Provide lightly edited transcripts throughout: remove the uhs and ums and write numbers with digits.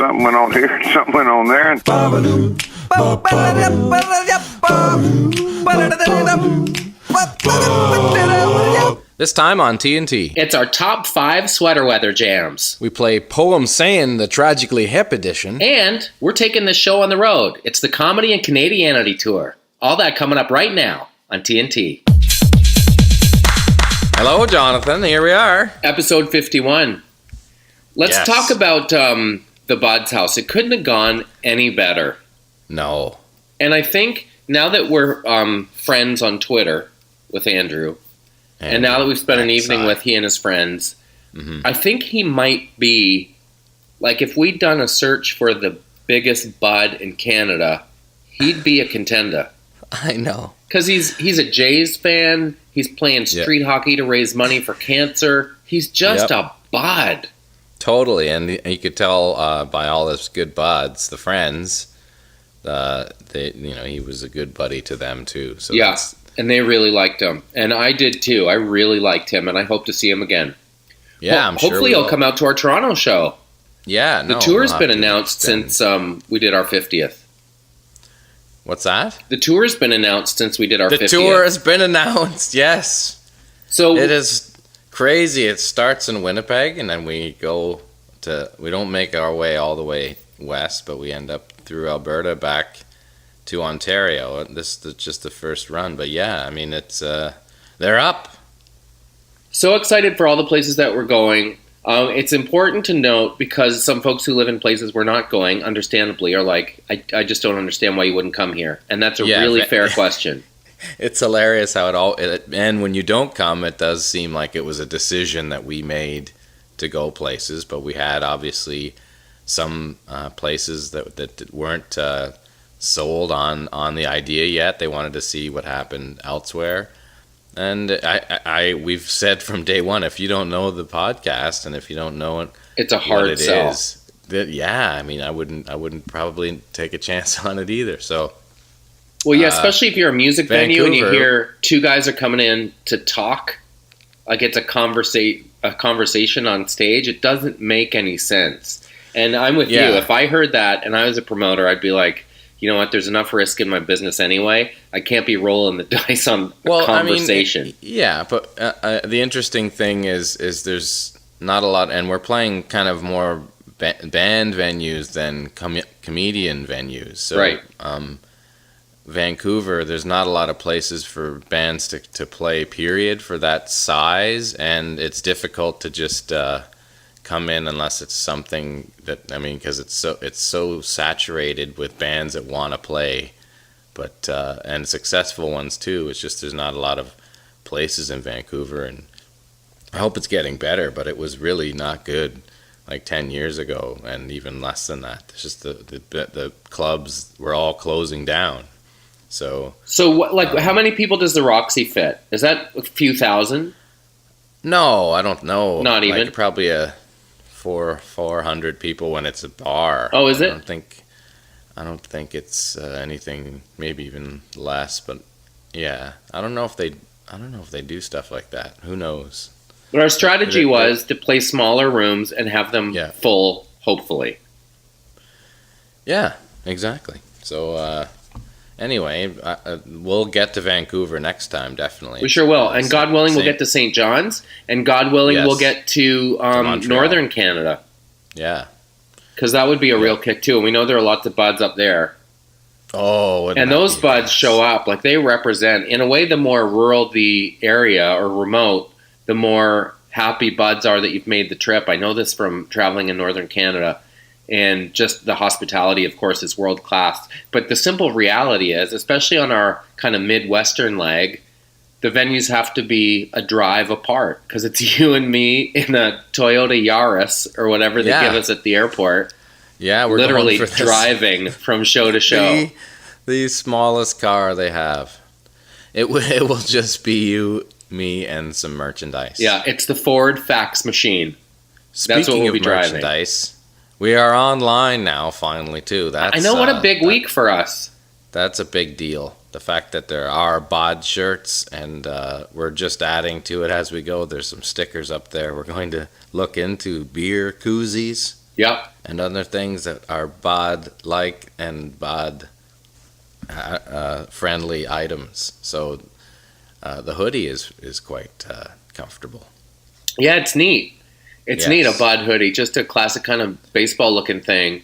something went on here, something went on there. This time on TNT. It's our top 5 sweater weather jams. We play Poem Sayin, the Tragically Hip edition. And we're taking this show on the road. It's the Comedy and Canadianity Tour. All that coming up right now on TNT. Hello, Jonathan. Here we are. Episode 51. Let's talk about the Bahdhouse. It couldn't have gone any better. No. And I think now that we're friends on Twitter with Andrew, and now that we've spent an evening with he and his friends, I think he might be, like, if we'd done a search for the biggest bud in Canada, he'd be a contender. I know. Because he's a Jays fan. He's playing street hockey to raise money for cancer. He's just a bud. Totally, and you could tell by all his good buds, the friends, he was a good buddy to them too. So and they really liked him, and I did too. I really liked him, and I hope to see him again. Yeah, I'm sure. Hopefully, he'll come out to our Toronto show. Yeah, the tour's been announced since we did our 50th. What's that? The tour's been announced since we did our 50th. The tour has been announced. Yes. So it is crazy. It starts in Winnipeg, and then we don't make our way all the way west, but we end up through Alberta back to Ontario. This is just the first run, but yeah, I mean, it's they're up. So excited for all the places that we're going. It's important to note, because some folks who live in places we're not going, understandably, are like, I just don't understand why you wouldn't come here. And that's a really fair question. It's hilarious how and when you don't come, it does seem like it was a decision that we made to go places, but we had obviously some places that weren't sold on the idea yet. They wanted to see what happened elsewhere. And we've said from day one, if you don't know the podcast and if you don't know it's a hard sell. I mean, I wouldn't probably take a chance on it either. So, well, yeah, especially if you're a music venue and you hear two guys are coming in to talk, like it's a conversation on stage. It doesn't make any sense. And I'm with you. If I heard that and I was a promoter, I'd be like, you know what? There's enough risk in my business anyway. I can't be rolling the dice on a conversation. I mean, but the interesting thing is there's not a lot, and we're playing kind of more band venues than comedian venues. So, right. Vancouver, there's not a lot of places for bands to play, period, for that size, and it's difficult to just come in unless it's something that, I mean, because it's so saturated with bands that want to play, but and successful ones too. It's just there's not a lot of places in Vancouver, and I hope it's getting better, but it was really not good like 10 years ago, and even less than that. It's just the clubs were all closing down. So how many people does the Roxy fit? Is that a few thousand? No, I don't know. Not even? Like probably a 400 people when it's a bar. Oh, is it? I don't think it's anything, maybe even less, but yeah. I don't know if they do stuff like that. Who knows? But our strategy was to play smaller rooms and have them full, hopefully. Yeah, exactly. So anyway, we'll get to Vancouver next time, definitely. We sure will. And God willing, we'll get to St. John's. And God willing, we'll get to Northern Canada. Yeah. Because that would be a real kick, too. And we know there are lots of buds up there. Oh, and those buds show up. Like, they represent, in a way, the more rural the area or remote, the more happy buds are that you've made the trip. I know this from traveling in Northern Canada. And just the hospitality, of course, is world class. But the simple reality is, especially on our kind of Midwestern leg, the venues have to be a drive apart, because it's you and me in a Toyota Yaris or whatever they give us at the airport. Yeah, we're literally going for driving from show to show. The smallest car they have. It will just be you, me, and some merchandise. Yeah, it's the Ford fax machine. That's what we'll be driving. Merchandise. We are online now, finally, too. I know, what a big week for us. That's a big deal. The fact that there are bod shirts, and we're just adding to it as we go. There's some stickers up there. We're going to look into beer koozies. Yep. and other things that are bod-like and bod friendly items. So the hoodie is quite comfortable. Yeah, it's neat. It's Yes. neat, a bod hoodie, just a classic kind of baseball looking thing.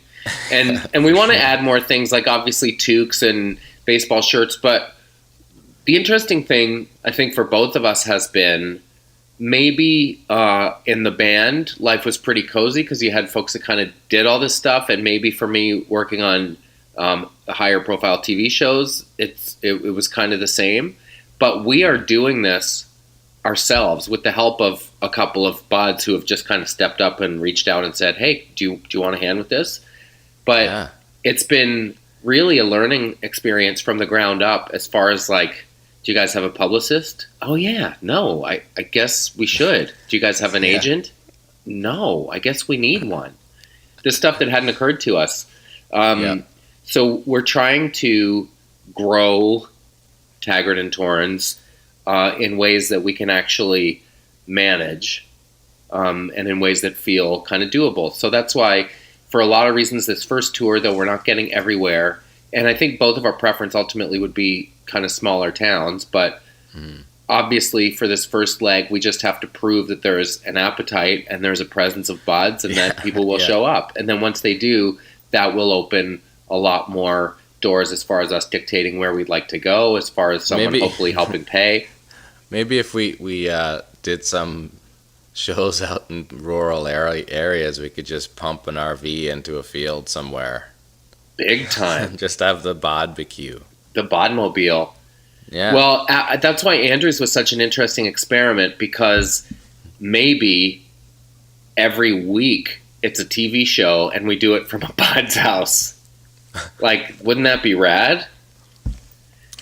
And we want to add more things like obviously toques and baseball shirts, but the interesting thing I think for both of us has been maybe in the band life was pretty cozy because you had folks that kind of did all this stuff, and maybe for me working on the higher profile TV shows, it was kind of the same. But we are doing this ourselves with the help of a couple of buds who have just kind of stepped up and reached out and said, "Hey, do you want a hand with this?" But it's been really a learning experience from the ground up as far as like, do you guys have a publicist? Oh yeah, no, I guess we should. Do you guys have an agent? No, I guess we need one. This stuff that hadn't occurred to us. So we're trying to grow Taggart and Torrens in ways that we can actually manage and in ways that feel kind of doable. So that's why, for a lot of reasons, this first tour, though we're not getting everywhere, and I think both of our preference ultimately would be kind of smaller towns, but obviously for this first leg, we just have to prove that there's an appetite and there's a presence of buds and that people will show up. And then once they do, that will open a lot more doors as far as us dictating where we'd like to go, as far as someone hopefully helping pay. Maybe if we did some shows out in rural areas, we could just pump an RV into a field somewhere. Big time. Just have the barbecue. The Bodmobile. Yeah. Well, that's why Andrews was such an interesting experiment, because maybe every week it's a TV show and we do it from a Bahdhouse. Like, wouldn't that be rad?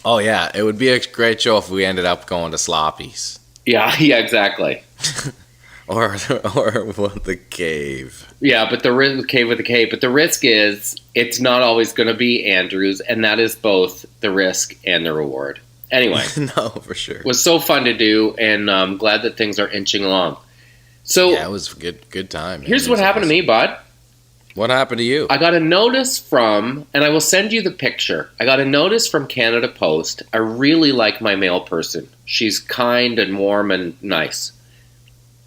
Oh, yeah. It would be a great show if we ended up going to Sloppy's. Yeah, exactly. or the cave. Yeah, but the cave with the cave. But the risk is it's not always going to be Andrews, and that is both the risk and the reward. Anyway. No, for sure. It was so fun to do, and I'm glad that things are inching along. So yeah, it was a good time. Here's what happened to me, bud. What happened to you? I got a notice from, and I will send you the picture. I got a notice from Canada Post. I really like my mail person. She's kind and warm and nice.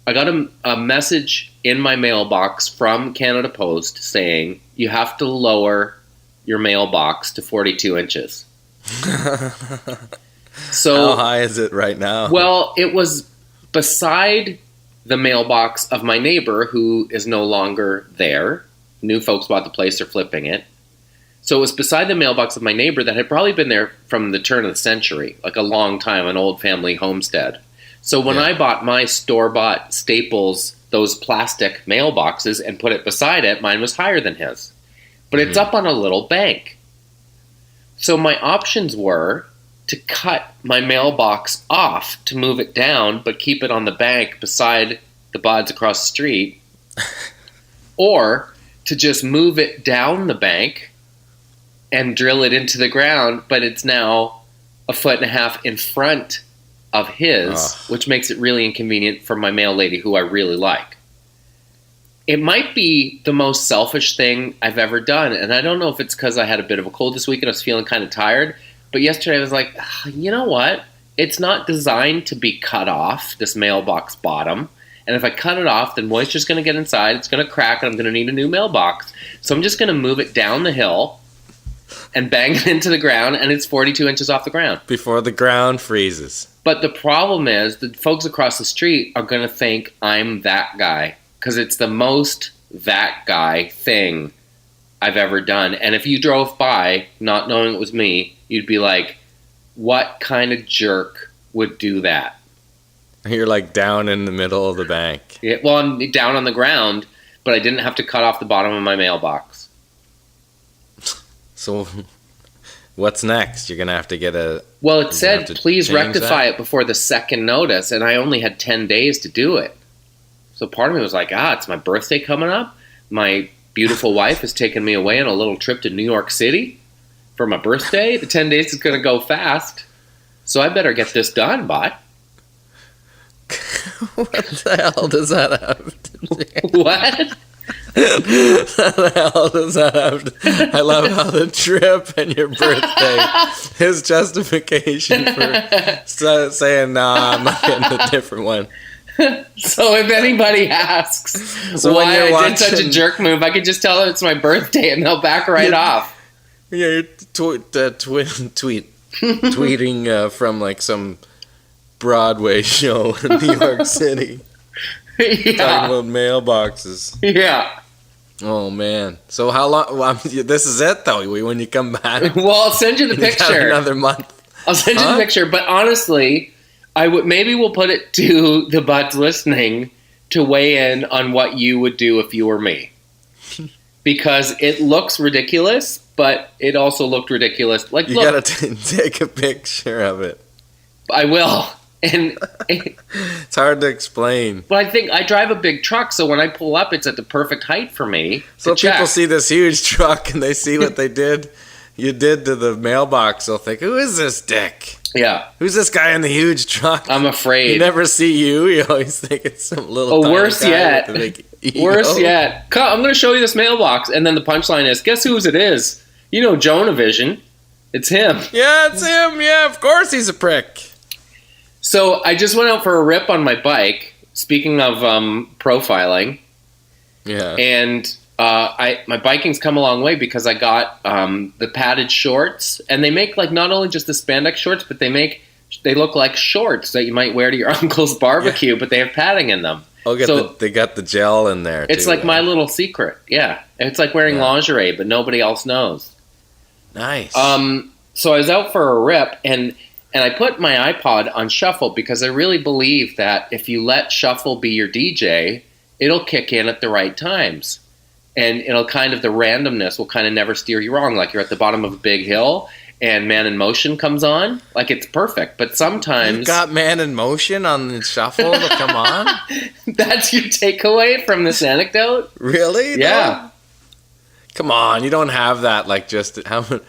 I got a message in my mailbox from Canada Post saying, you have to lower your mailbox to 42 inches. So how high is it right now? Well, it was beside the mailbox of my neighbor who is no longer there. New folks bought the place, they're flipping it. So it was beside the mailbox of my neighbor that had probably been there from the turn of the century, like a long time, an old family homestead. So when I bought my store-bought Staples, those plastic mailboxes, and put it beside it, mine was higher than his. But it's up on a little bank. So my options were to cut my mailbox off to move it down, but keep it on the bank beside the bods across the street, or to just move it down the bank and drill it into the ground, but it's now 1.5 feet in front of his, which makes it really inconvenient for my mail lady, who I really like. It might be the most selfish thing I've ever done, and I don't know if it's because I had a bit of a cold this week and I was feeling kind of tired, but yesterday I was like, you know what? It's not designed to be cut off, this mailbox bottom. And if I cut it off, then moisture's going to get inside, it's going to crack, and I'm going to need a new mailbox. So I'm just going to move it down the hill and bang it into the ground, and it's 42 inches off the ground. Before the ground freezes. But the problem is the folks across the street are going to think I'm that guy, because it's the most that guy thing I've ever done. And if you drove by, not knowing it was me, you'd be like, what kind of jerk would do that? You're like down in the middle of the bank. Yeah, well, I'm down on the ground, but I didn't have to cut off the bottom of my mailbox. So what's next? You're going to have to get a... Well, it said, please rectify that? it before the second notice, and I only had 10 days to do it. So part of me was like, it's my birthday coming up. My beautiful wife has taken me away on a little trip to New York City for my birthday. The 10 days is going to go fast. So I better get this done, bot. What the hell does that have to do? What? How the hell does that have to, I love how the trip and your birthday is justification for saying, nah, I'm not getting a different one. So if anybody asks So when why you're I did such a watching- jerk move, I could just tell them it's my birthday and they'll back right off. Yeah, you're tweeting from like some Broadway show in New York City. Talking Yeah. about mailboxes. Yeah. Oh man! So how long? Well, this is it though. When you come back, Well, I'll send you the you got picture. another month. I'll send you Huh? the picture. But honestly, maybe we'll put it to the buds listening to weigh in on what you would do if you were me. Because it looks ridiculous, but it also looked ridiculous. Like, You look, gotta take a picture of it. I will. And It's hard to explain. but I think I drive a big truck, so when I pull up, it's at the perfect height for me. So to check. people see this huge truck and they see what they did. You did to the mailbox. They'll think, "Who is this dick? Yeah, Who's this guy in the huge truck?" I'm You afraid. never see you. You always think it's some little. Oh, tiny worse guy yet. with a big ego. Worse yet. I'm going to show you this mailbox, and then the punchline is, guess whose it is? You know Jonah Vision. It's him. Yeah, it's him. Yeah, of course he's a prick. So I just went out for a rip on my bike. Speaking of profiling, Yeah. and my biking's come a long way because I got the padded shorts, and they make like not only just the spandex shorts, but they look like shorts that you might wear to your uncle's barbecue, but they have padding in them. They got the gel in there. It's too, like my little secret. Yeah, it's like wearing Yeah. lingerie, but nobody else knows. Nice. So I was out for a rip, and I put my iPod on shuffle because I really believe that if you let shuffle be your DJ, it'll kick in at the right times. And the randomness will kind of never steer you wrong. Like you're at the bottom of a big hill and Man in Motion comes on. Like it's perfect. But sometimes You've got Man in Motion on the shuffle to come on? that's your takeaway from this anecdote. Really? Yeah. No? Come on, you don't have that like just out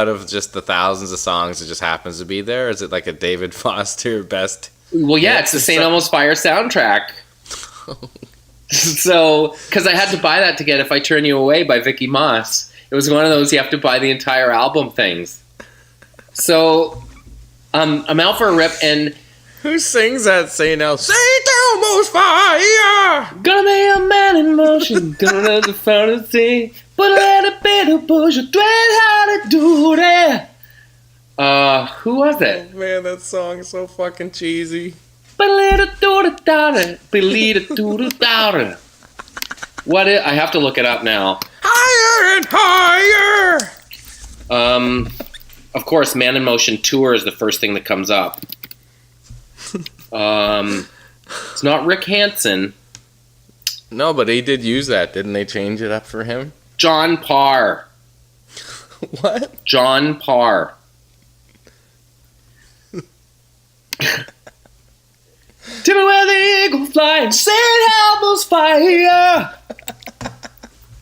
of just the thousands of songs it just happens to be there? Is it like a David Foster best? Well, yeah, Yeah, it's the it's St. a- Elmo's Fire soundtrack. So, because I had to buy that to get If I Turn You Away by Vicky Moss. It was one of those you have to buy the entire album things. So, I'm out for a rip, and Who sings that St. Elmo's Fire? gonna be a man in motion, gonna let the fantasy, but a little bit of push, a dread how to do that. Who was it? Oh, man, that song is so fucking cheesy. What I have to look it up now. Higher and higher. Of course, Man in Motion Tour is the first thing that comes up. It's not Rick Hansen. No, but he did use that. Didn't they change it up for him? John Parr. What? John Parr. Tell me where the eagle fly and St. Elmo's Fire.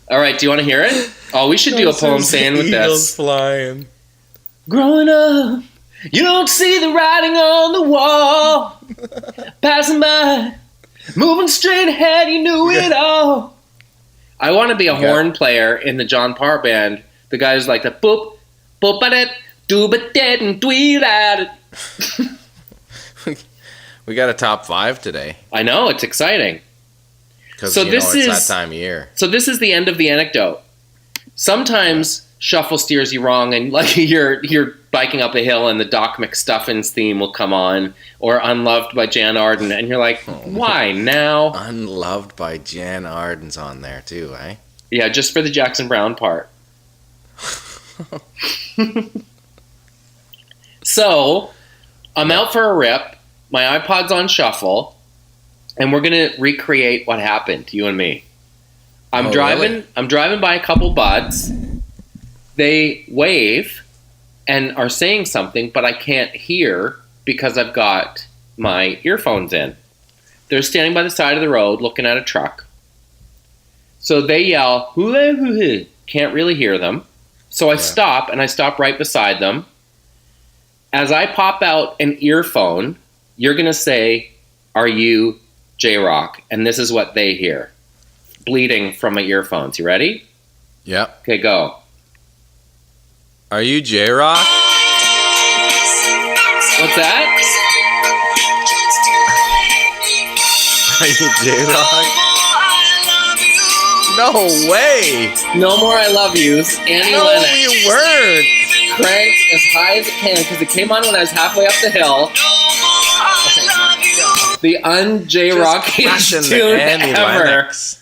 All right, do you want to hear it? Oh, we should do a poem saying with Eagles this. flying. Growing up, you don't see the writing on the wall. Passing by, moving straight ahead, you knew it all. I want to be a horn player in the John Parr band. The guy who's like the boop, boop at it, doob it dead and dweed at it. We got a top 5 today. I know, it's exciting. Because So it's this is- that time of year. So this is the end of the anecdote. Sometimes shuffle steers you wrong, and like you're biking up a hill, and the Doc McStuffins theme will come on, or "Unloved" by Jan Arden, and you're like, "Why now?" Unloved by Jan Arden's on there too, eh? Yeah, just for the Jackson Browne part. So I'm out for a rip. My iPod's on shuffle, and we're gonna recreate what happened, you and me. I'm Oh, driving. really? I'm driving by a couple buds. They wave and are saying something, but I can't hear because I've got my earphones in. They're standing by the side of the road looking at a truck. So they yell, "Hula hoo!" Can't really hear them. So I stop, and I stop right beside them. As I pop out an earphone, you're going to say, "Are you J-Rock?" And this is what they hear. bleeding from my earphones. You ready? Yep. Okay, go. Are you J-Rock? What's that? Are you J-Rock? No way! No More I Love Yous. Annie No, Lennox. you weren't! Cranked as high as it can because it came on when I was halfway up the hill. The un-J-Rockiest tune Annie ever. Lennox.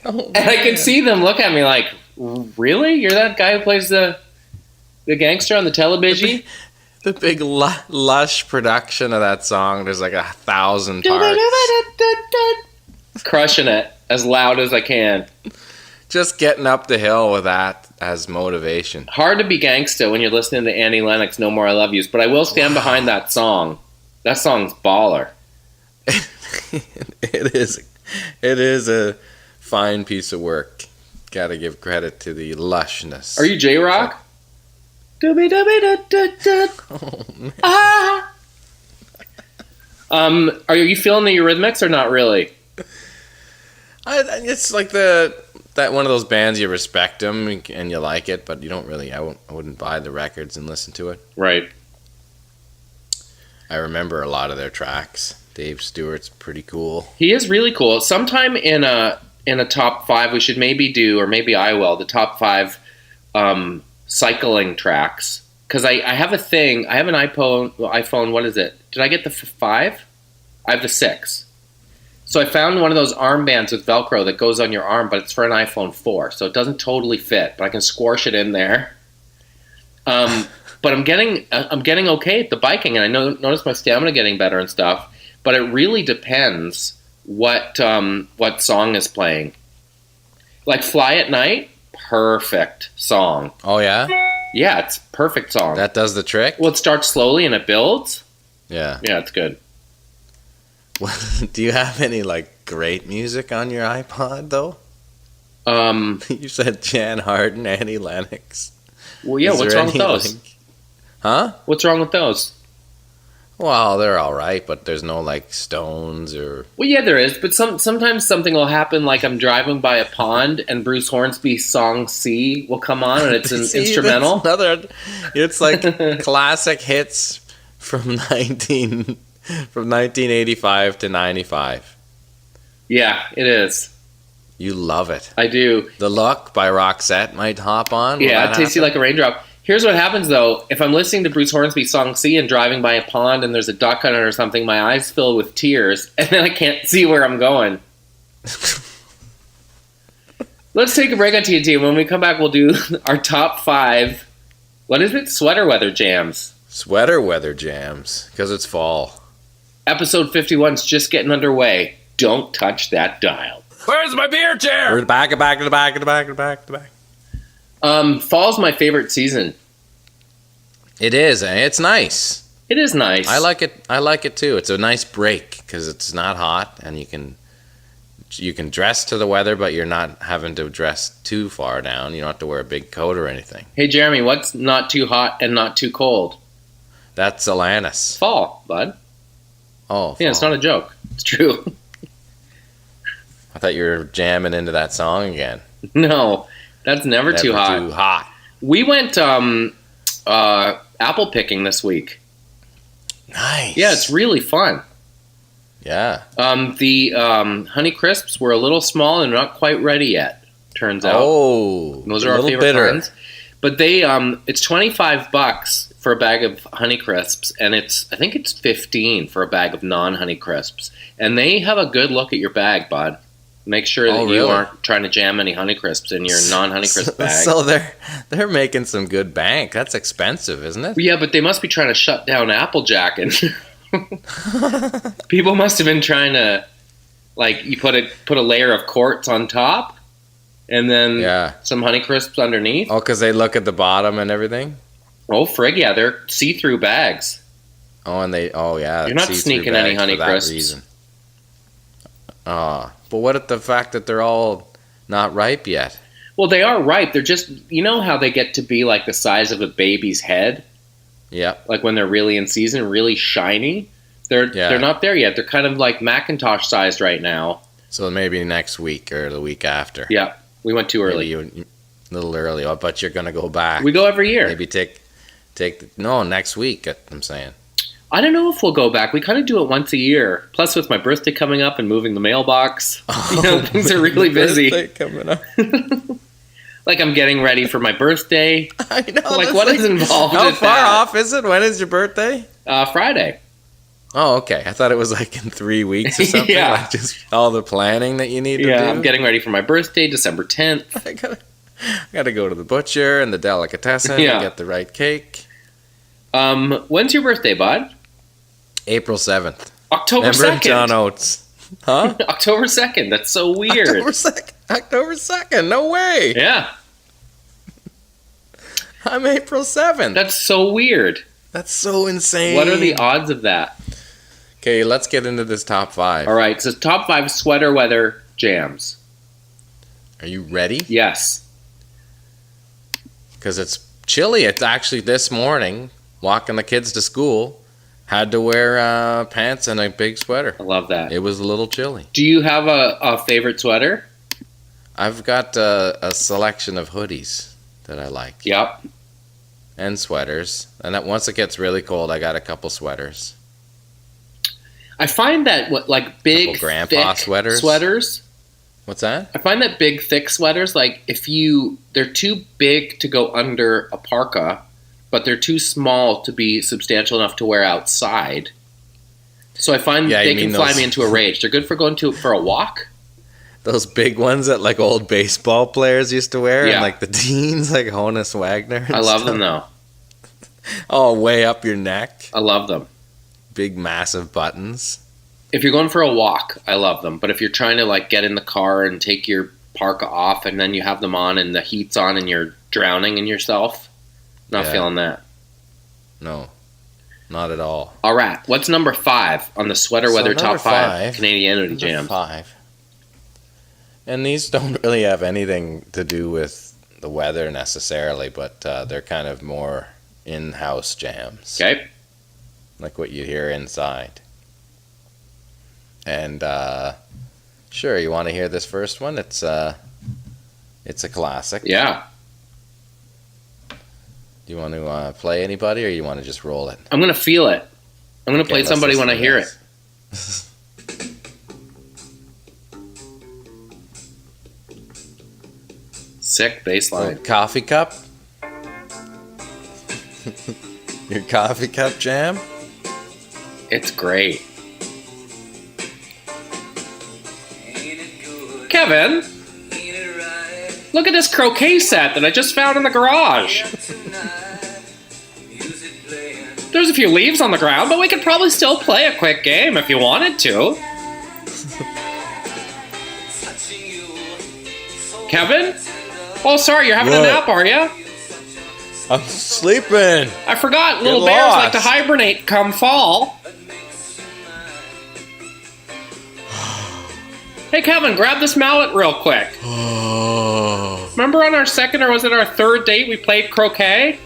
And I could see them look at me like, really? You're that guy who plays the gangster on the television? The big lush production of that song. There's like 1,000 parts. Crushing it as loud as I can. Just getting up the hill with that as motivation. Hard to be gangsta when you're listening to Annie Lennox, No More I Love Yous, but I will stand behind that song. That song's baller. It is a fine piece of work. Gotta give credit to the lushness. Are you J-Rock? Are you feeling the Eurythmics or not really? It's like that one of those bands, you respect them and you like it, but you don't really. I wouldn't buy the records and listen to it. Right. I remember a lot of their tracks. Dave Stewart's pretty cool. He is really cool. Sometime in a top 5, we should maybe do, or maybe I will, the top 5 cycling tracks. Because I have a thing. I have an iPhone. What is it? Did I get the 5? I have the 6. So I found one of those armbands with Velcro that goes on your arm, but it's for an iPhone 4, so it doesn't totally fit, but I can squash it in there. But I'm getting okay at the biking, and I notice my stamina getting better and stuff. But it really depends what song is playing. Like Fly at Night, perfect song. Oh yeah? Yeah, it's a perfect song. That does the trick? Well, it starts slowly and it builds. Yeah. Yeah, it's good. Do you have any like great music on your iPod though? You said Jan Harden, Annie Lennox. Well, yeah, what's wrong with those? Huh? What's wrong with those? Well, they're all right, but there's no like Stones or. Well, yeah, there is, but sometimes something will happen. Like I'm driving by a pond, and Bruce Hornsby's song "C" will come on, and it's an instrumental. It's like classic hits from 1985 to 95. Yeah, it is. You love it. I do. The Look by Roxette might hop on. Yeah, it tastes you like a raindrop. Here's what happens, though. If I'm listening to Bruce Hornsby's song C and driving by a pond and there's a duck on it or something, my eyes fill with tears, and then I can't see where I'm going. Let's take a break on TNT. When we come back, we'll do our top 5, what is it? Sweater weather jams. Sweater weather jams, because it's fall. Episode 51's just getting underway. Don't touch that dial. Where's my beer chair? We're back. Fall's my favorite season. It is. It's nice. It is nice. I like it too. It's a nice break because it's not hot and you can dress to the weather, but you're not having to dress too far down. You don't have to wear a big coat or anything. Hey, Jeremy, what's not too hot and not too cold? That's Alanis. Fall, bud. Oh, fall. Yeah, it's not a joke. It's true. I thought you were jamming into that song again. No, that's never too hot. Too hot. We went apple picking this week. Nice. Yeah, it's really fun. Yeah. The Honey Crisps were a little small and not quite ready yet, turns out. Oh, those are our favorite kinds. But they it's $25 for a bag of Honey Crisps, and I think it's $15 for a bag of non-Honey Crisps. And they have a good look at your bag, bud. Make sure that you aren't trying to jam any Honey Crisps in your non-Honey Crisp bag. So they're making some good bank. That's expensive, isn't it? Yeah, but they must be trying to shut down Applejackin'. People must have been trying to, like, you put a layer of quartz on top, and then some Honey Crisps underneath. Oh, because they look at the bottom and everything? Oh, frig, yeah, they're see-through bags. Oh, and you're not sneaking any Honey Crisps. Reason. But what at the fact that they're all not ripe yet? Well, they are ripe. They're just, you know how they get to be like the size of a baby's head? Yeah. Like when they're really in season, really shiny. They're not there yet. They're kind of like Macintosh sized right now. So maybe next week or the week after. Yeah, we went too early. Maybe a little early, but you're going to go back. We go every year. Maybe no, next week, I'm saying. I don't know if we'll go back. We kind of do it once a year. Plus, with my birthday coming up and moving the mailbox, things are really busy. Coming up. Like, I'm getting ready for my birthday. I know. Like, what is involved How in far that? off is it? When is your birthday? Friday. Oh, okay. I thought it was like in 3 weeks or something. Yeah. Like just all the planning that you need to do. Yeah, I'm getting ready for my birthday, December 10th. I gotta go to the butcher and the delicatessen Yeah. and get the right cake. When's your birthday, bud? April 7th. October Remember 2nd. John Oates? Huh? October 2nd. That's so weird. October 2nd. No way. Yeah, I'm April 7th. that's so weird. That's so insane. What are the odds of that? Okay, let's get into this top 5. All right, so top 5 sweater weather jams. Are you ready? Yes. Because it's chilly. It's actually this morning, walking the kids to school, had to wear pants and a big sweater. I love that. It was a little chilly. Do you have a favorite sweater? I've got a selection of hoodies that I like. Yep. And sweaters. And that once it gets really cold, I got a couple sweaters. I find that like big, Couple grandpa thick sweaters. What's that? I find that big, thick sweaters, like they're too big to go under a parka, but they're too small to be substantial enough to wear outside. So I find they can fly me into a rage. They're good for going for a walk. Those big ones that like old baseball players used to wear, Yeah. and like the teens, like Honus Wagner. I love them though. Oh, way up your neck. I love them. Big, massive buttons. If you're going for a walk, I love them. But if you're trying to like get in the car and take your parka off and then you have them on and the heat's on and you're drowning in yourself, not feeling that. No, not at all. All right, what's number 5 on the sweater weather top 5 Canadianity jams? 5. And these don't really have anything to do with the weather necessarily, but they're kind of more in-house jams. Okay. Like what you hear inside. And sure, you want to hear this first one? It's a classic. Yeah. Do you want to play anybody, or you want to just roll it? I'm going to feel it. I'm going to play let's somebody listen when I to hear this. it. Sick bass line. Coffee cup? Your coffee cup jam? It's great. Kevin, look at this croquet set that I just found in the garage. There's a few leaves on the ground, but we could probably still play a quick game if you wanted to. Kevin? Oh, sorry, you're having a What? nap, are you? I'm sleeping. I forgot, little Get bears like to lost. hibernate come fall. Hey, Kevin, grab this mallet real quick. Oh. Remember on our second, or was it our third date, we played croquet?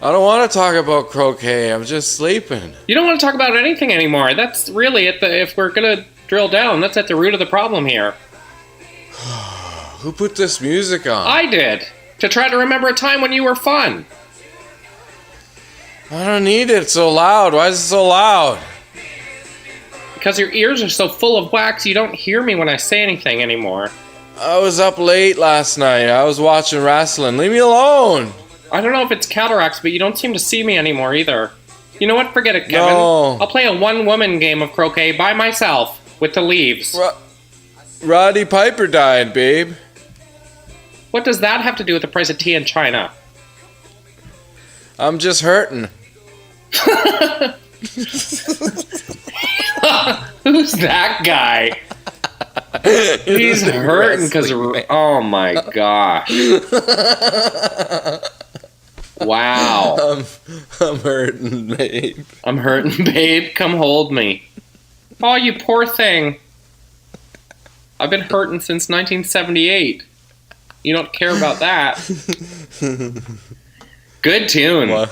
I don't want to talk about croquet. I'm just sleeping. You don't want to talk about anything anymore. That's really if we're gonna drill down, that's at the root of the problem here. Who put this music on? I did, to try to remember a time when you were fun. I don't need it so loud. Why is it so loud? Because your ears are so full of wax, you don't hear me when I say anything anymore. I was up late last night. I was watching wrestling. Leave me alone. I don't know if it's cataracts, but you don't seem to see me anymore either. You know what? Forget it, Kevin. No. I'll play a one-woman game of croquet by myself with the leaves. Roddy Piper died, babe. What does that have to do with the price of tea in China? I'm just hurting. Who's that guy? He's hurting because oh my gosh. Wow. I'm hurting, babe. I'm hurting, babe. Come hold me. Oh, you poor thing. I've been hurting since 1978. You don't care about that. Good tune.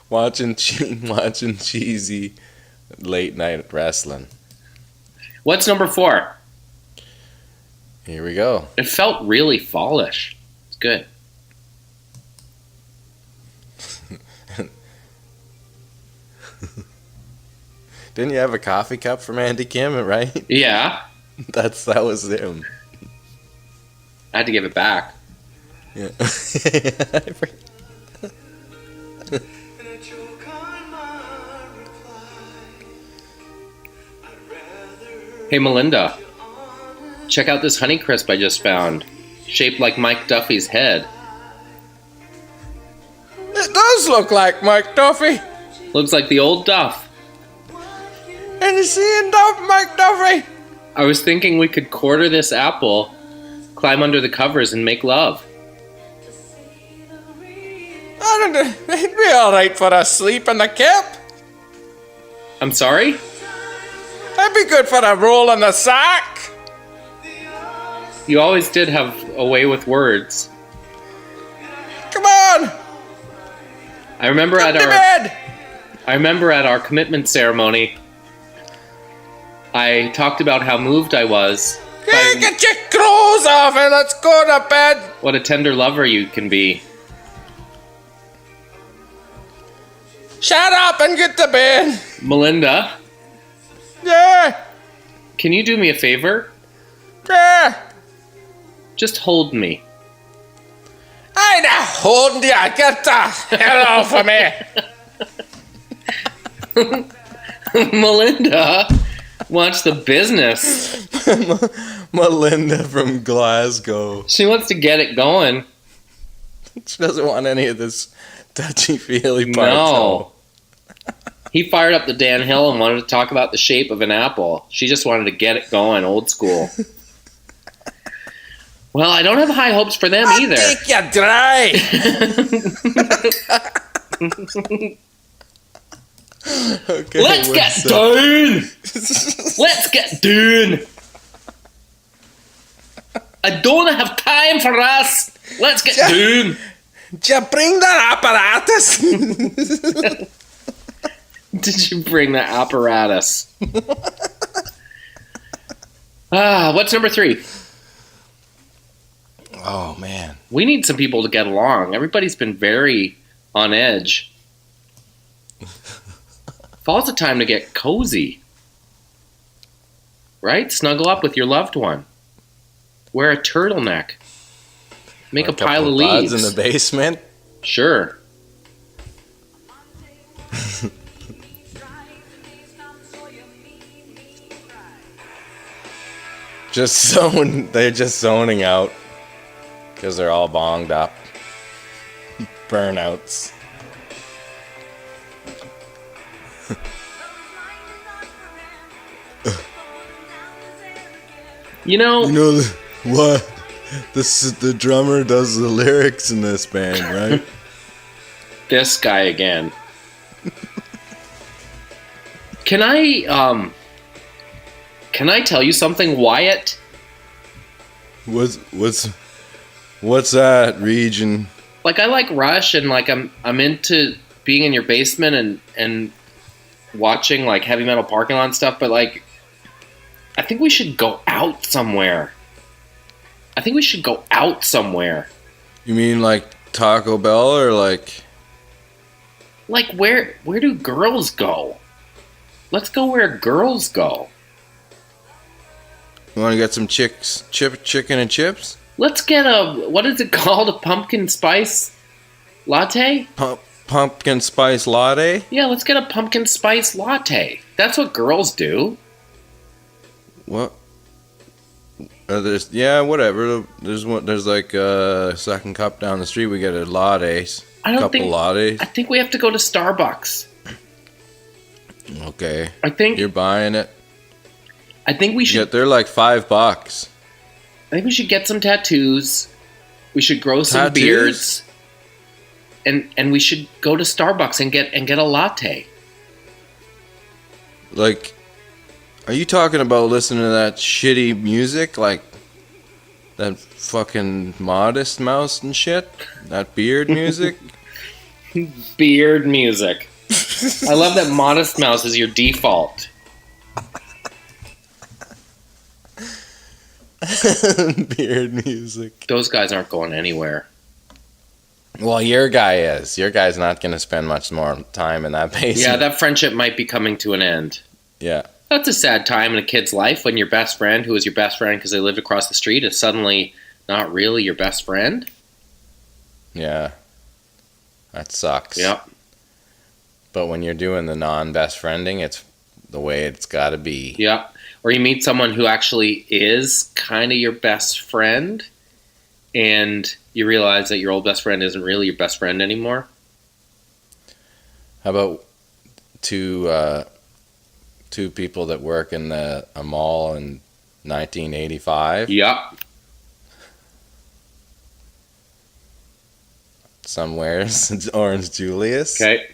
Watching cheesy late night wrestling. What's number 4? Here we go. It felt really fallish. It's good. Didn't you have a coffee cup from Andy Kim, right? Yeah. That was him. I had to give it back. Yeah. Hey, Melinda. Check out this Honeycrisp I just found. Shaped like Mike Duffy's head. It does look like Mike Duffy. Looks like the old Duff. And you seeing Mike Duffy? I was thinking we could quarter this apple, climb under the covers, and make love. It'd be alright for a sleep in the cap. I'm sorry? That'd be good for a roll in the sack. You always did have a way with words. Come on. I remember Get to bed. at our commitment ceremony, I talked about how moved I was. Hey, get your clothes off and let's go to bed. What a tender lover you can be. Shut up and get to bed. Melinda, Yeah. can you do me a favor? Yeah. Just hold me. I not holding you. Get the hell off of me. Melinda, watch the business. Melinda from Glasgow. She wants to get it going. She doesn't want any of this touchy-feely part. No. He fired up the Dan Hill and wanted to talk about the shape of an apple. She just wanted to get it going, old school. Well, I don't have high hopes for them either. I'll take you dry. Okay, Let's get done. Let's get done. I don't have time for us. Let's get done. Did you bring the apparatus? Did you bring the apparatus? What's number 3? Oh, man. We need some people to get along. Everybody's been very on edge. Fall's a time to get cozy. Right? Snuggle up with your loved one. Wear a turtleneck. Make a pile of leaves. In the basement? Sure. They're just zoning out. Because they're all bonged up. Burnouts. You know what? This is the drummer does the lyrics in this band, right? this guy again. Can I tell you something, Wyatt? What's that region? Like, I like Rush, and like I'm into being in your basement and watching like heavy metal parking lot and stuff, but like I think we should go out somewhere. You mean like Taco Bell or like where do girls go? Let's go where girls go. You want to get some chicken and chips? Let's get what is it called? A pumpkin spice latte? Pumpkin spice latte? Yeah, let's get a pumpkin spice latte. That's what girls do. What? Whatever. There's like a second cup down the street. We get a lattes. Lattes. I think we have to go to Starbucks. Okay. I think you're buying it. I think we should. Yeah, they're like $5. I think we should get some tattoos. We should grow some beards. And we should go to Starbucks and get a latte. Like, are you talking about listening to that shitty music? Like, that fucking Modest Mouse and shit? That beard music? Beard music. I love that Modest Mouse is your default. Beard music. Those guys aren't going anywhere. Well, your guy is. Your guy's not going to spend much more time in that basement. Yeah, that friendship might be coming to an end. Yeah. That's a sad time in a kid's life when your best friend, who was your best friend because they lived across the street, is suddenly not really your best friend. Yeah. That sucks. Yeah. But when you're doing the non-best friending, it's the way it's got to be. Yeah. Or you meet someone who actually is kind of your best friend, and you realize that your old best friend isn't really your best friend anymore. How about two people that work in a mall in 1985? Yeah. Somewhere's it's Orange Julius. Okay.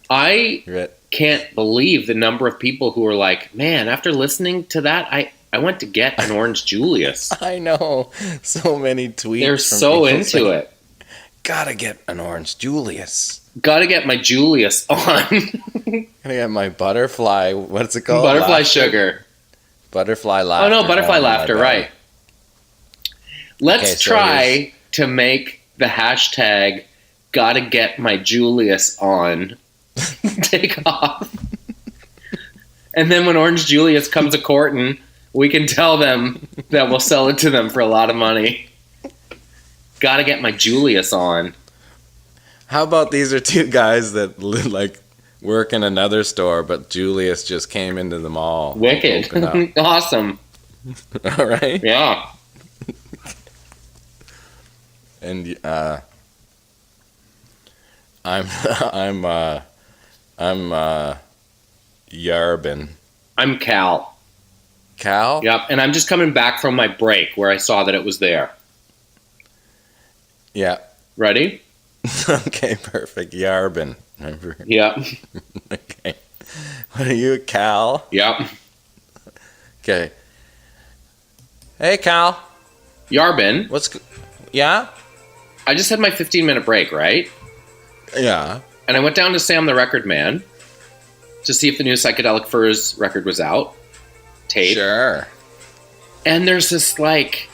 I can't believe the number of people who are like, man, after listening to that, I went to get an Orange Julius. I know. So many tweets. They're so into it. Gotta get an Orange Julius. Gotta get my Julius on. Gotta get my butterfly. What's it called? Butterfly sugar. Butterfly laughter. Oh, no, butterfly laughter, right. Let's try to make the hashtag gotta get my Julius on take off. And then when Orange Julius comes a courting, we can tell them that we'll sell it to them for a lot of money. Gotta get my Julius on. How about these are two guys that like work in another store, but Julius just came into the mall. Wicked. Awesome. All right. Yeah. And I'm Yarbin. I'm Cal. Cal? Yep. And I'm just coming back from my break where I saw that it was there. Yeah. Ready? Okay, perfect. Yarbin. Remember? Yep. Okay. What are you, Cal? Yep. Okay. Hey, Cal. Yarbin. Yeah? I just had my 15-minute break, right? Yeah. And I went down to Sam the Record Man to see if the new Psychedelic Furs record was out. Tape. Sure. And there's this, like...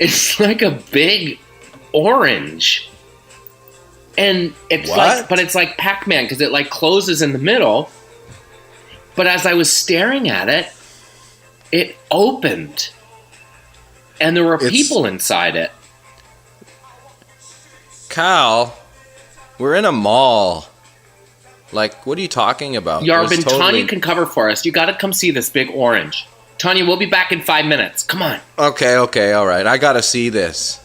It's like a big orange. And it's like... But it's like Pac-Man, because it, like, closes in the middle. But as I was staring at it, it opened. And there were people inside it. Cal, we're in a mall. Like, what are you talking about? Yarbin, Tanya can cover for us. You got to come see this big orange. Tanya, we'll be back in 5 minutes. Come on. Okay, all right. I got to see this.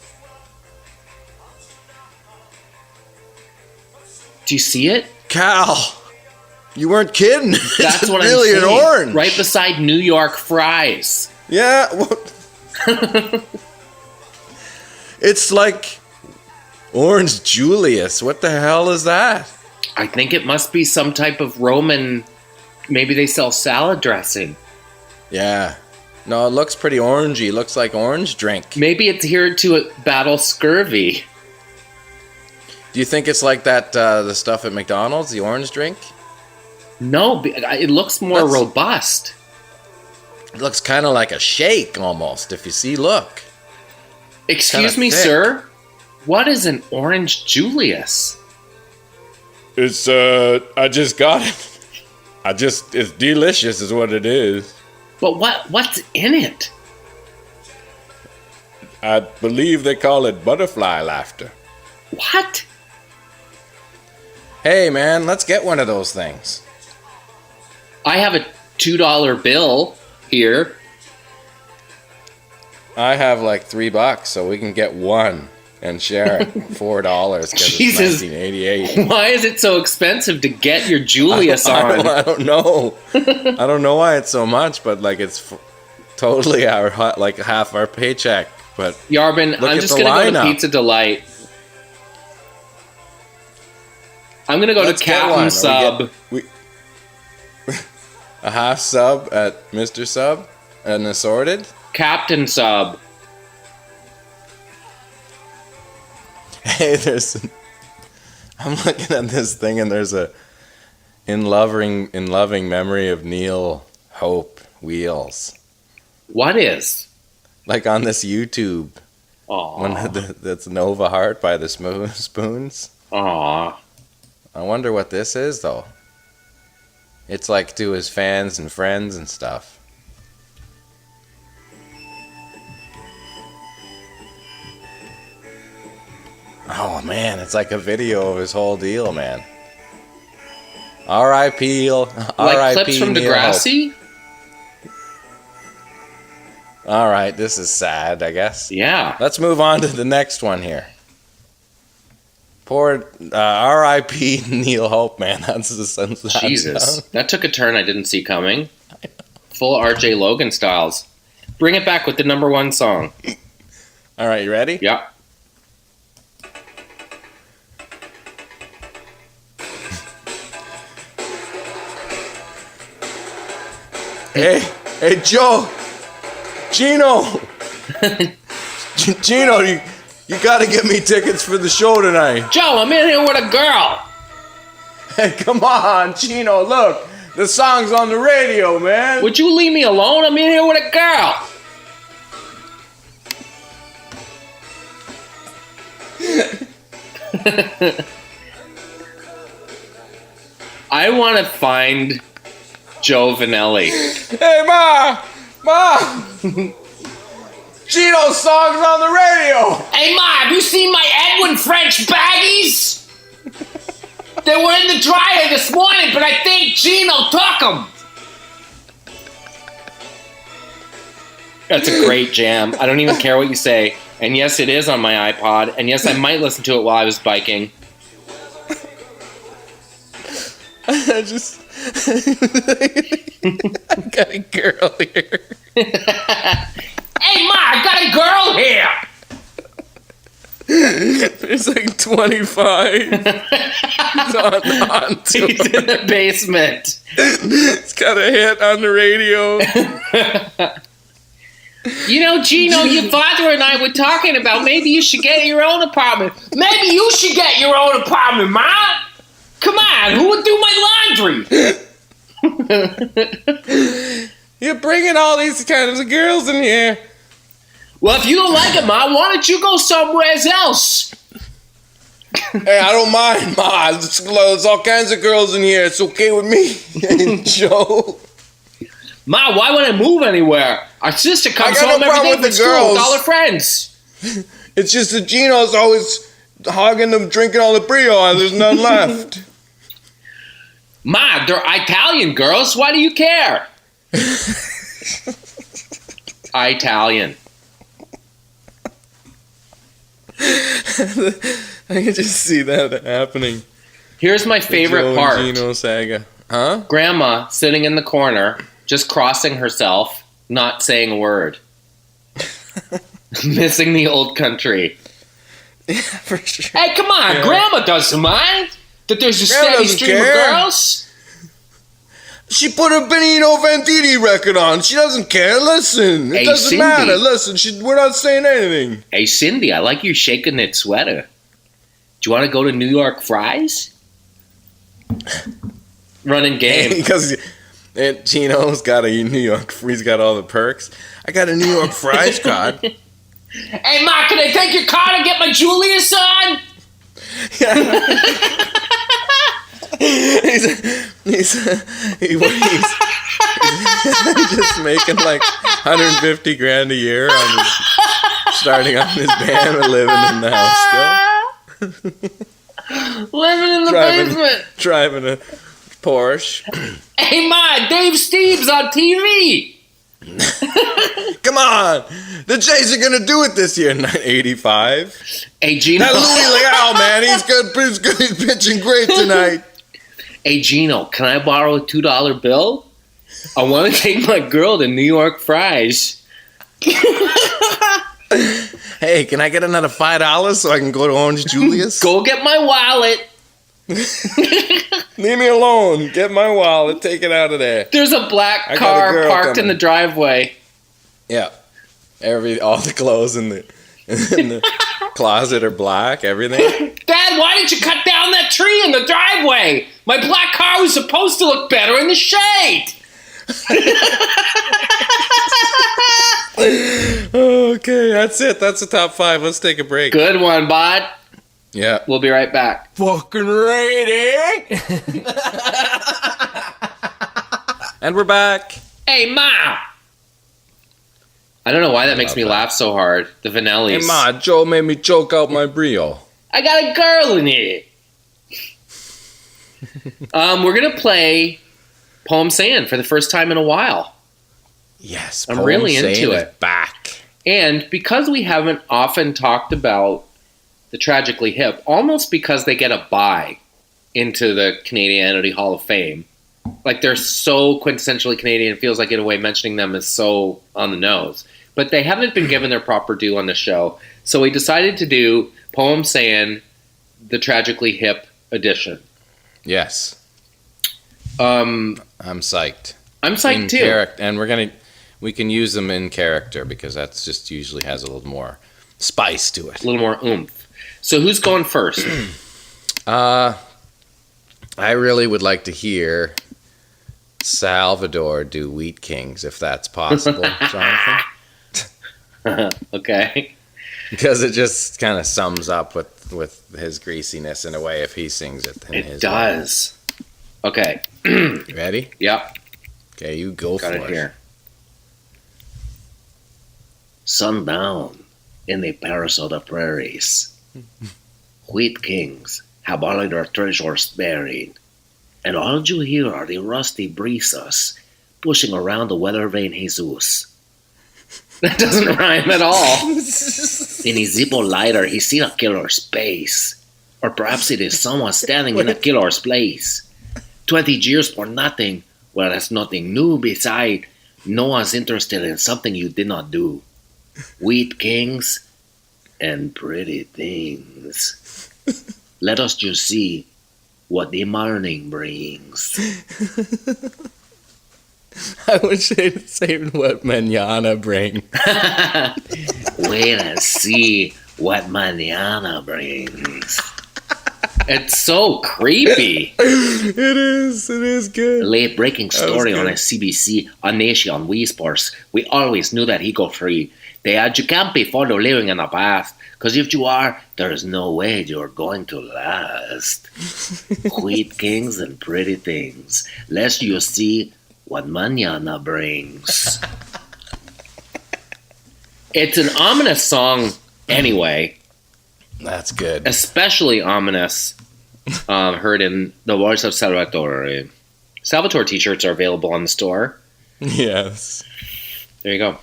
Do you see it? Cal, you weren't kidding. That's what really I'm saying. An orange. Right beside New York fries. Yeah. It's like Orange Julius. What the hell is that? I think it must be some type of Roman... Maybe they sell salad dressing. Yeah. No, it looks pretty orangey. It looks like orange drink. Maybe it's here to battle scurvy. Do you think it's like that, the stuff at McDonald's, the orange drink? No, it looks more robust. It looks kind of like a shake, almost, if you see, look. Excuse me, sir? What is an Orange Julius? It's, I just got it. It's delicious is what it is. But what's in it? I believe they call it butterfly laughter. What? Hey, man, let's get one of those things. I have a $2 bill here. I have like $3, so we can get one and share it. $4 because it's 1988. Why is it so expensive to get your Julius on? I don't know. I don't know why it's so much, but like it's totally like half our paycheck. But Yarbin, I'm just gonna go to Pizza Delight. I'm gonna go to Captain Sub. A half sub at Mr. Sub, an assorted. Captain Sub. Hey, I'm looking at this thing, and there's a in loving memory of Neil Hope Wheels. What is? Like on this YouTube. Aw. That's Nova Heart by the Spoons. Aw. I wonder what this is, though. It's like to his fans and friends and stuff. Oh, man, it's like a video of his whole deal, man. R.I.P. Like clips from Degrassi? All right, this is sad, I guess. Yeah. Let's move on to the next one here. Poor R.I.P. Neil Hope, man. That's the sense. Jesus. That took a turn I didn't see coming. Full R.J. Logan styles. Bring it back with the number one song. All right, you ready? Yeah. Hey, Joe. Gino. Gino, you gotta get me tickets for the show tonight. Joe, I'm in here with a girl. Hey, come on, Gino, look. The song's on the radio, man. Would you leave me alone? I'm in here with a girl. I want to find Joe Vanelli. Hey, Ma! Gino's song's on the radio! Hey, Ma, have you seen my Edwin French baggies? They were in the dryer this morning, but I think Gino took them. That's a great jam. I don't even care what you say. And yes, it is on my iPod. And yes, I might listen to it while I was biking. I just... I got a girl here. Hey, Ma, I got a girl here. There's like 25. He's in the basement. It's got a hit on the radio. You know, Gino, your father and I were talking about maybe you should get your own apartment. Maybe you should get your own apartment, Ma. Come on, who would do my laundry? You're bringing all these kinds of girls in here. Well, if you don't like it, Ma, why don't you go somewhere else? Hey, I don't mind, Ma. There's all kinds of girls in here. It's okay with me. Joe. Ma, why would I move anywhere? Our sister comes home every day from school with all her friends. It's just that Gino's always hogging them, drinking all the Brio. There's none left. Ma, they're Italian girls. Why do you care? Italian. I can just see that happening. Here's my favorite part. Gino saga. Huh? Grandma sitting in the corner, just crossing herself, not saying a word. Missing the old country. Yeah, for sure. Hey, come on. Yeah. Grandma doesn't mind that there's a steady stream of girls. She put a Benito Venditti record on. She doesn't care. Listen. It doesn't matter. Listen, we're not saying anything. Hey, Cindy, I like you shaking that sweater. Do you want to go to New York Fries? Running game. Because Gino's got a New York, he's got all the perks. I got a New York Fries card. Hey, Ma, can I take your card and get my Julius on? Yeah. He's just making like 150 grand a year on his, starting on his band and living in the house still. Living in the basement. Driving a Porsche. Hey, Ma, Dave Steve's on TV. Come on. The Jays are going to do it this year, 85. Hey, Gino. That Louis Leal, man, he's good. He's pitching great tonight. Hey, Gino, can I borrow a $2 bill? I want to take my girl to New York Fries. Hey, can I get another $5 so I can go to Orange Julius? Go get my wallet. Leave me alone. Get my wallet. Take it out of there. There's a black car parked in the driveway. Yeah. All the clothes in the closet are black. Everything. Dad, why didn't you cut down that tree in the driveway? My black car was supposed to look better in the shade. Okay, that's it. That's the top 5. Let's take a break. Good one, bud. Yeah. We'll be right back. Fucking rating. And we're back. Hey, Ma! I don't know why that makes me laugh so hard. The Vanellis. Hey, Ma, Joe made me choke out my brio. I got a girl in it. We're going to play Poem Sayin for the first time in a while. Yes, I'm really into it. Back. And because we haven't often talked about the Tragically Hip, almost because they get a bye into the Canadianity Hall of Fame, like they're so quintessentially Canadian, it feels like in a way mentioning them is so on the nose. But they haven't been given their proper due on the show. So we decided to do Poem Sayin, the Tragically Hip edition. Yes. I'm psyched. I'm psyched too. And we can use them in character because that's just usually has a little more spice to it. A little more oomph. So who's going first? I really would like to hear Salvador do Wheat Kings, if that's possible, Jonathan. Okay. Because it just kind of sums up with his greasiness in a way if he sings it. It does. Okay. You ready? Yep. Okay, you go Got for it it. here. Sundown in the Paris of the prairies. Wheat kings have all their treasures buried, and all you hear are the rusty breezes pushing around the weather vane Jesus. That doesn't rhyme at all. In his Zippo lighter, he seen a killer's face, or perhaps it is someone standing in a killer's place. 20 years for nothing, well, that's nothing new beside no one's interested in something you did not do. Wheat kings and pretty things. Let us just see what the morning brings. I wish they'd say what manana bring. Wait and see what mañana brings. It's so creepy. It is good. Late breaking story on good. a CBC, a nation on Wii Sports. We always knew that he go free. They had you can't be fond of living in the past, because if you are, there is no way you're going to last. Wheat kings and pretty things. Let's you see what mañana brings. It's an ominous song anyway. That's good. Especially ominous, heard in the voice of Salvatore. Salvatore t-shirts are available on the store. Yes. There you go.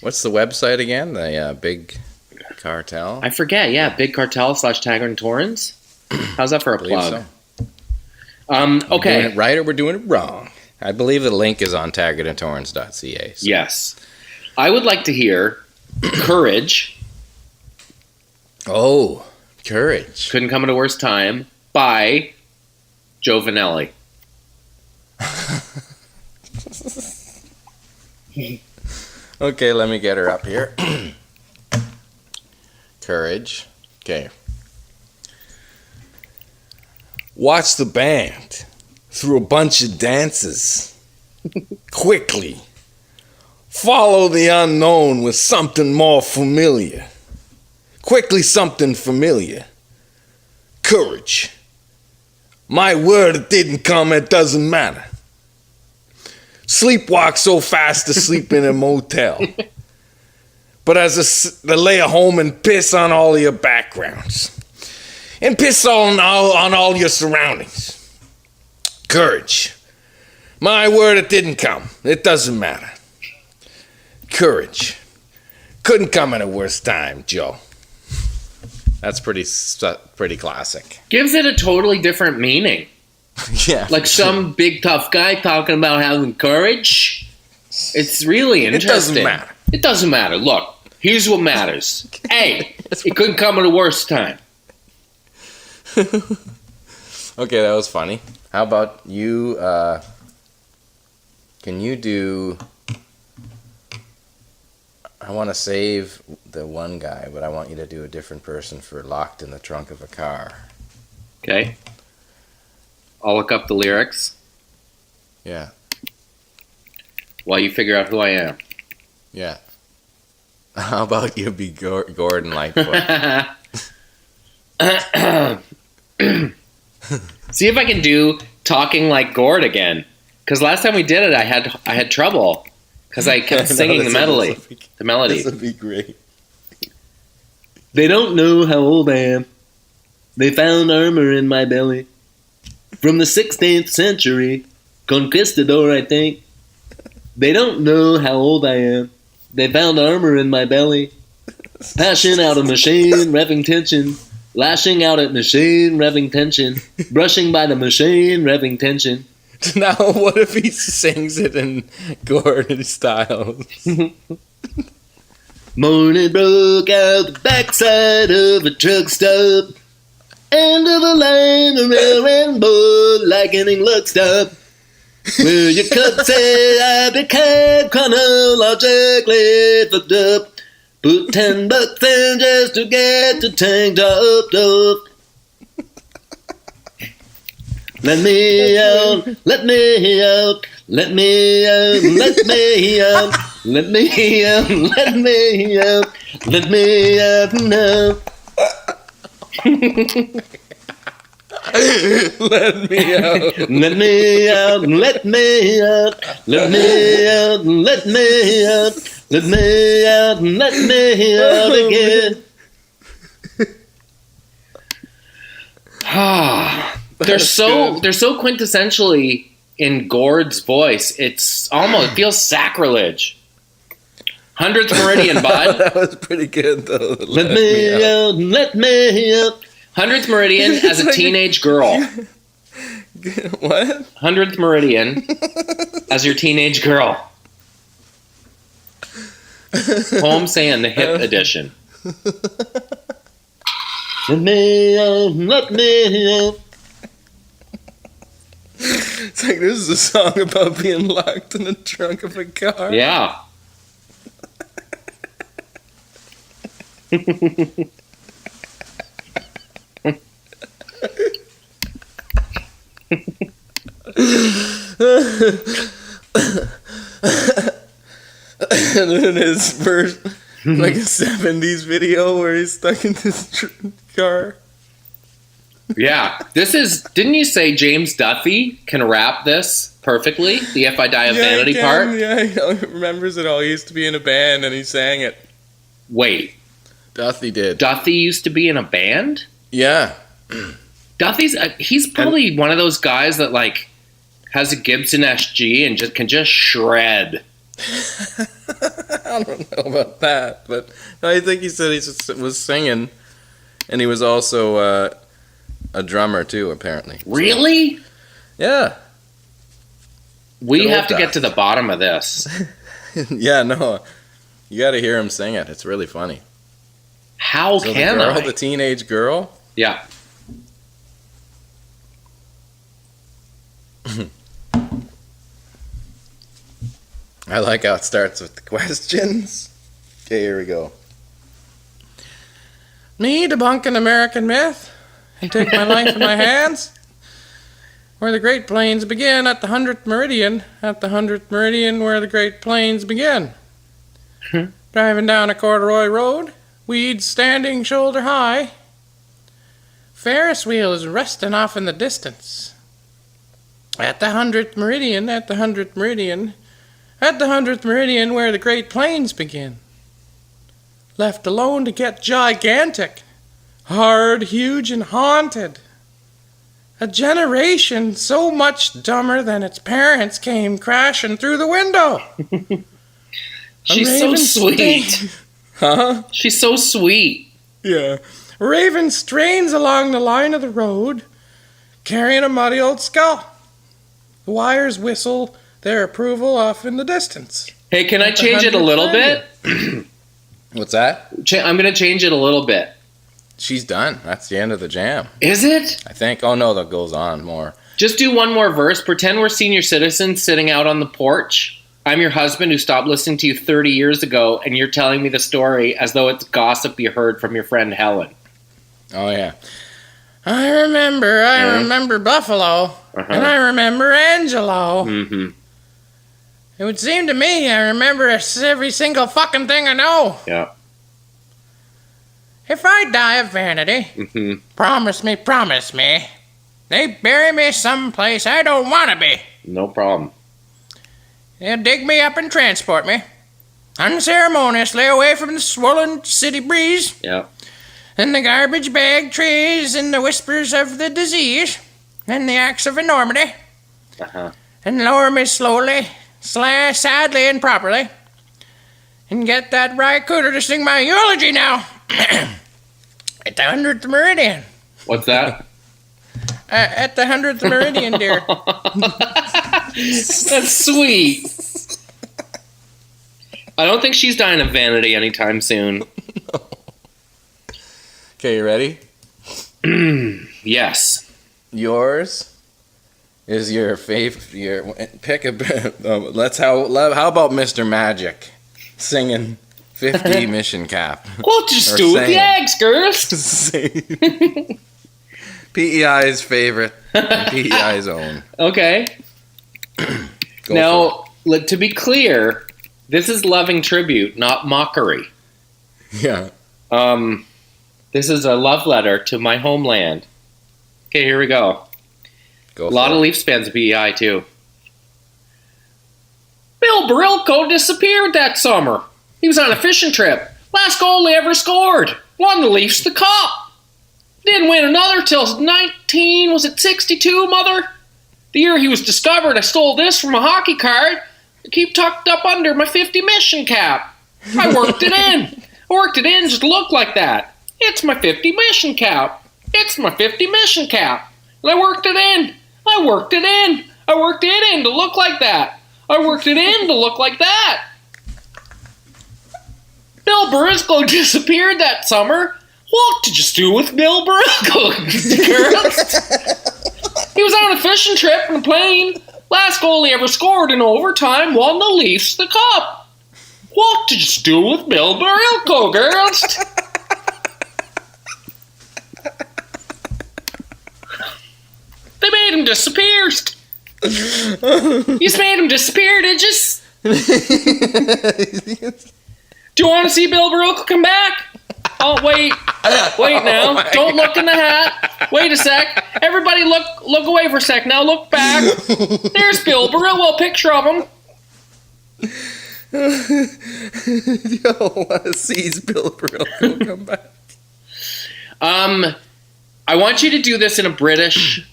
What's the website again? The Big Cartel? I forget, yeah. Big Cartel / Taggart and Torrens. How's that for a believe plug? so. Okay. We're doing it right or we're doing it wrong. I believe the link is on taggartandtorrens.ca. So. Yes. I would like to hear Courage. Oh, Courage. Couldn't come at a worse time by Joe Vanelli. Okay, let me get her up here. Courage. Okay. Watch the band through a bunch of dances. Quickly. Follow the unknown with something more familiar. Quickly something familiar. Courage. My word, it didn't come, it doesn't matter. Sleepwalk so fast to sleep in a motel. But as to lay at home and piss on all your backgrounds. And piss on all your surroundings. Courage. My word, it didn't come. It doesn't matter. Courage. Couldn't come at a worse time, Joe. That's pretty classic. Gives it a totally different meaning. Yeah. Like some big tough guy talking about having courage. It's really interesting. It doesn't matter. It doesn't matter. Look, here's what matters. Hey, it couldn't come at a worse time. Okay, that was funny. How about you, can you do... I want to save the one guy, but I want you to do a different person for Locked in the Trunk of a Car. Okay. I'll look up the lyrics Yeah. while you figure out who I am. Yeah. How about you be Gordon Lightfoot? See if I can do talking like Gord again. Because last time we did it, I had trouble because I kept singing the melody. The melody. This would be great. They don't know how old I am. They found armor in my belly from the 16th century. Conquistador, I think. They don't know how old I am. They found armor in my belly. Passion out of machine, revving tension. Lashing out at machine, revving tension. Brushing by the machine, revving tension. Now, what if he sings it in Gordon style? Morning broke out the backside of a truck stop. End of a line, a railroad, lightning luck stop. Where you could say I became chronologically fucked up. Put $10 in just to get the tank topped up. Let me out, let me out, let me out, let me out, let me out, let me out, let me out now. Let me out. Let me out, let me out, let me out, let me out, let me out, let me out again. They're so quintessentially in Gord's voice. It's almost it feels sacrilege. 100th Meridian, bud. That was pretty good though. Let me out, let me out. 100th Meridian as a teenage girl. What? 100th Meridian as your teenage girl. Poem Sayin, the hip edition. Let me out, let me out. It's like this is a song about being locked in the trunk of a car. Yeah. And then his first, like a 70s video where he's stuck in this car. Yeah. Didn't you say James Duffy can rap this perfectly? The If I Die of Vanity part? Yeah, he remembers it all. He used to be in a band and he sang it. Wait. Duffy did. Duffy used to be in a band? Yeah. Duffy's he's probably one of those guys that like has a Gibson SG and can just shred. I don't know about that, but I think he said he was singing, and he was also a drummer too, apparently. Really? Yeah. We have to get to the bottom of this. Yeah, no, you got to hear him sing it. It's really funny. How so can the girl, I? the teenage girl. Yeah. I like how it starts with the questions. Okay, here we go. Me debunk an American myth and take my life in my hands. Where the Great Plains begin at the 100th Meridian. At the 100th Meridian where the Great Plains begin. Driving down a corduroy road, weeds standing shoulder high. Ferris wheel is resting off in the distance. At the 100th Meridian, at the 100th Meridian, at the 100th Meridian where the Great Plains begin. Left alone to get gigantic, hard, huge, and haunted. A generation so much dumber than its parents came crashing through the window. She's so sweet. Huh? She's so sweet. Yeah. Raven strains along the line of the road, carrying a muddy old skull. The wires whistle their approval off in the distance. Hey, can I change it a little bit? What's that? I'm going to change it a little bit. She's done. That's the end of the jam. Is it? I think. Oh, no, that goes on more. Just do one more verse. Pretend we're senior citizens sitting out on the porch. I'm your husband who stopped listening to you 30 years ago, and you're telling me the story as though it's gossip you heard from your friend Helen. Oh, yeah. I remember Buffalo, and I remember Angelo. Mm-hmm. It would seem to me I remember every single fucking thing I know. Yeah. If I die of vanity, promise me, they bury me someplace I don't want to be. No problem. They'll dig me up and transport me, unceremoniously away from the swollen city breeze, Yeah. and the garbage bag trees, and the whispers of the disease, and the acts of enormity, and lower me slowly, sadly and properly, and get that rye cooter to sing my eulogy now. At the 100th meridian. What's that? At the 100th meridian, dear. That's sweet. I don't think she's dying of vanity anytime soon. Okay, you ready? Yes. Yours is your favorite. Pick a. How about Mr. Magic singing 50 mission cap? What just do with the eggs, girls? PEI's favorite, and PEI's own. Okay. Now, to be clear, this is loving tribute, not mockery. Yeah. This is a love letter to my homeland. Okay, here we go. A lot of Leafs fans at PEI, too. Bill Barilko disappeared that summer. He was on a fishing trip. Last goal he ever scored. Won the Leafs the cup. Didn't win another till 62, mother? The year he was discovered, I stole this from a hockey card to keep tucked up under my 50 mission cap. I worked it in. Just to look like that. It's my 50 mission cap. It's my 50 mission cap. And I worked it in. I worked it in to look like that. I worked it in to look like that. Bill Barilko disappeared that summer. What did you do with Bill Barilko, girls? He was on a fishing trip in a plane. Last goal he ever scored in overtime won the Leafs the cup. What did you do with Bill Barilko, girls? They made him disappear. You just made him disappear, did you? Do you want to see Bill Barilko come back? Oh, wait now. Don't look in the hat. Wait a sec. Everybody look away for a sec. Now look back. There's Bill Barilko, picture of him. You don't want to see Bill Barilko come back. I want you to do this in a British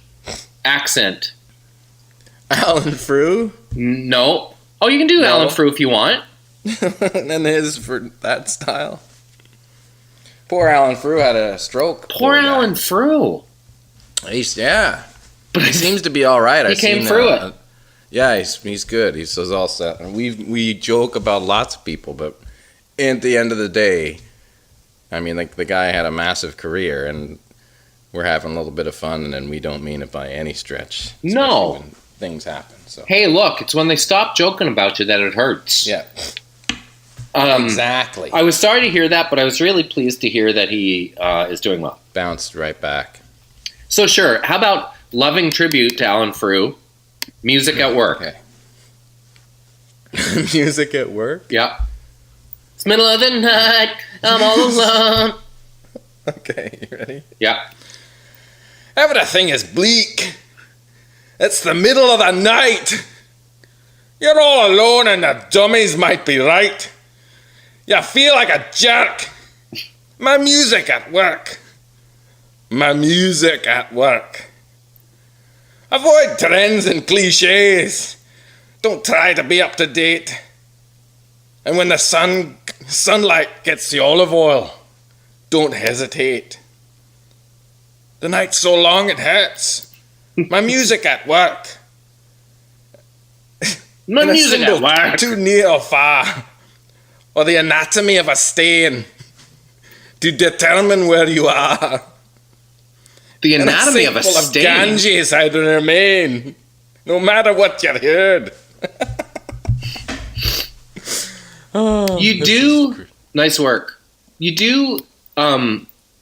accent. Alan Frew? No. Oh, you can do Alan Frew if you want. And then his for that style. Poor Alan Frew had a stroke. Poor Alan Frew. Yeah. But he seems to be all right. He came through it. Yeah, he's good. He's all set. And we joke about lots of people, but at the end of the day, I mean, like the guy had a massive career, and we're having a little bit of fun, and we don't mean it by any stretch. No. When things happen. So. Hey, look, it's when they stop joking about you that it hurts. Yeah. Exactly. I was sorry to hear that, but I was really pleased to hear that he is doing well. Bounced right back. So sure, how about loving tribute to Alan Frew, music at work? Okay. Music at work? Yeah. It's middle of the night, I'm all alone. Okay, you ready? Yeah. Everything is bleak. It's the middle of the night. You're all alone and the dummies might be right. You feel like a jerk. My music at work. My music at work. Avoid trends and cliches. Don't try to be up to date. And when the sunlight gets the olive oil, don't hesitate. The night's so long it hurts. My music at work. My music at work. Too near or far. Or the anatomy of a stain to determine where you are. The anatomy of a stain. Of Ganges I will remain, no matter what you heard. You do nice work. You do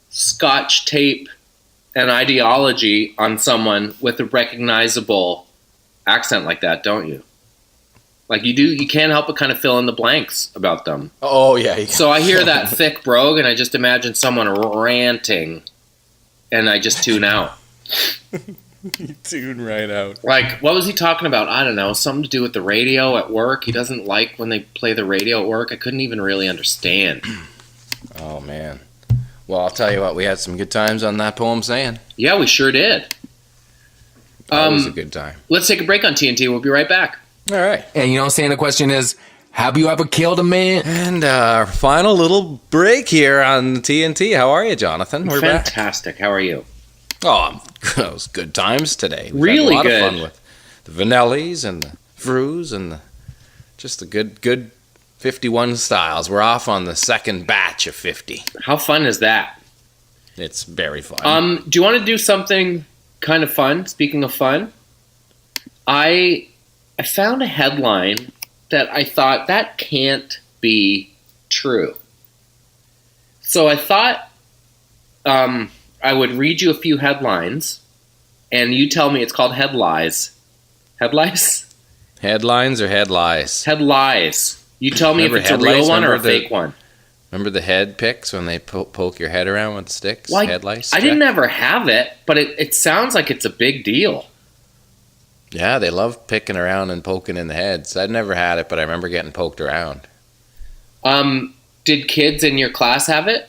scotch tape an ideology on someone with a recognizable accent like that, don't you? Like you can't help but kind of fill in the blanks about them. Oh yeah. So I hear that thick brogue, and I just imagine someone ranting, and I just tune out. You tune right out. Like, what was he talking about? I don't know. Something to do with the radio at work. He doesn't like when they play the radio at work. I couldn't even really understand. Oh man. Well, I'll tell you what. We had some good times on that Poem Sayin. Yeah, we sure did. Always a good time. Let's take a break on TNT. We'll be right back. All right. And you know what I'm saying? The question is, have you ever killed a man? And our final little break here on TNT. How are you, Jonathan? We're back. Fantastic. How are you? Oh, it was good times today. We've Really had a lot good. of fun with the Vanellis and the Frus and just the good 51 styles. We're off on the second batch of 50. How fun is that? It's very fun. Do you want to do something kind of fun? Speaking of fun, I found a headline that I thought that can't be true. So I thought I would read you a few headlines, and you tell me. It's called Headlies. Headlies? Headlines or head lies? Headlies. You tell me Remember if it's a real headlights? one or a Remember the- fake one. Remember the head picks when they poke your head around with sticks? Well, head lice? I didn't ever have it, but it sounds like it's a big deal. Yeah, they love picking around and poking in the heads. I'd never had it, but I remember getting poked around. Did kids in your class have it?